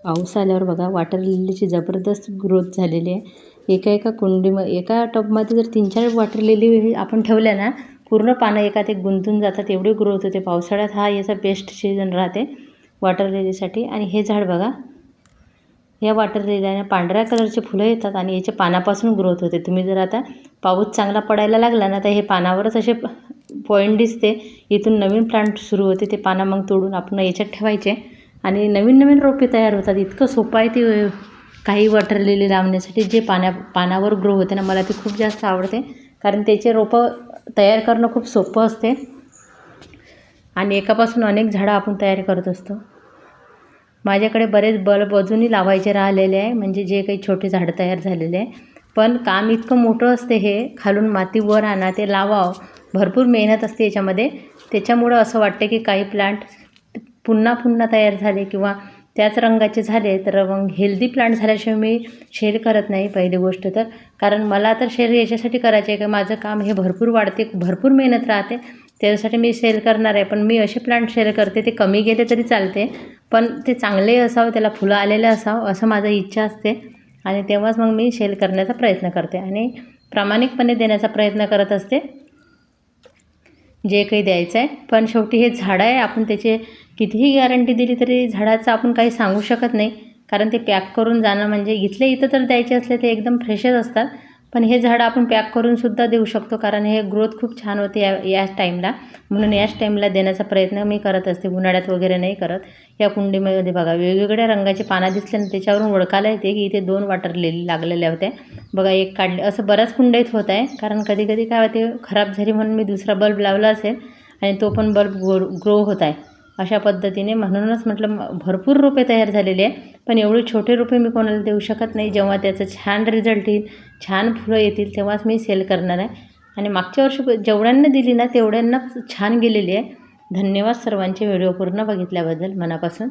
पाऊस आल्यावर बघा वॉटर लिलीची जबरदस्त ग्रोथ झालेली आहे। एका एका टबमध्ये जर 3-4 वॉटर लिली आपण ठेवल्या ना, पूर्ण पानं एकात एक गुंतून जातात, एवढी ग्रोथ होते। पावसाळ्यात हा याचा बेस्ट सीझन राहते वॉटर लिलीसाठी। आणि हे झाड बघा, या वॉटर लिलीला पांढऱ्या कलरचे फुलं येतात आणि याच्या पानापासून ग्रोथ होते। तुम्ही जर आता पाऊस चांगला पडायला लागला ना, तर हे पानावरच असे पॉईंट दिसते, इथून नवीन प्लांट सुरू होते। ते पानं मग तोडून आपण याच्यात ठेवायचे आणि नवीन रोपे तयार होतात। इतकं सोपं आहे ते काही वॉटर लिली लावण्यासाठी, जे पानावर ग्रो होते ना, मला ते खूप जास्त आवडते, कारण त्याचे रोपं तयार करणं खूप सोपं असते आणि एकापासून अनेक झाडं आपण तयार करत असतो। माझ्याकडे बरेच बल्ब अजूनही लावायचे राहिलेले आहे, म्हणजे जे काही छोटे झाडं तयार झालेले आहे, पण काम इतकं मोठं असते, हे खालून माती वर आणा, ते लावावं, भरपूर मेहनत असते याच्यामध्ये। त्याच्यामुळं असं वाटतं की काही प्लांट पुन्हा तयार झाले किंवा त्याच रंगाचे झाले तर मग हेल्दी प्लांट झाल्याशिवाय मी शेअर करत नाही, पहिली गोष्ट तर। कारण मला तर शेअर याच्यासाठी करायचे आहे की माझं काम हे भरपूर वाढते, भरपूर मेहनत राहते, त्यासाठी मी सेल करणार आहे। पण मी असे प्लांट शेअर करते, ते कमी गेले तरी चालते, पण ते चांगले असावं, त्याला फुलं आलेले असावं, असं माझं इच्छा असते। आणि तेव्हाच मग मी सेल करण्याचा प्रयत्न करते आणि प्रामाणिकपणे देण्याचा प्रयत्न करत असते, जे काही द्यायचं आहे। पण शेवटी हे झाडं आहे, आपण त्याचे कितीही गॅरंटी दिली तरी झाडाचं आपण काही सांगू शकत नाही, कारण ते पॅक करून जाणं म्हणजे इथल्या इथं तर द्यायचे असले ते एकदम फ्रेशच असतात, पण हे झाडं आपण पॅक करूनसुद्धा देऊ शकतो, कारण हे ग्रोथ खूप छान होते याच टाईमला, म्हणून याच टाईमला देण्याचा प्रयत्न मी करत असते, उन्हाळ्यात वगैरे नाही करत। या कुंडीमध्ये बघा वेगवेगळ्या रंगाचे पानं दिसले ना, त्याच्यावरून ओळखायला येते की इथे 2 वॉटर लिली लागलेल्या होत्या बघा। एक काढले, असं बऱ्याच कुंडीत होत आहे, कारण कधी कधी काय होते, खराब झाली म्हणून मी दुसरा बल्ब लावला असेल आणि तो पण बल्ब ग्रो होत आहे अशा पद्धतीने। म्हणूनच म्हटलं भरपूर रोपे तयार झालेले आहे, पण एवढे छोटे रोपे मी कोणाला देऊ शकत नाही। जेव्हा त्याचं छान रिझल्ट येईल, छान फुलं येतील, तेव्हाच मी सेल करणार आहे। आणि मागच्या वर्षी जेवढ्यांना दिली ना, तेवढ्यांना छान गेलेली आहे। धन्यवाद सर्वांचे व्हिडिओ पूर्ण बघितल्याबद्दल मनापासून।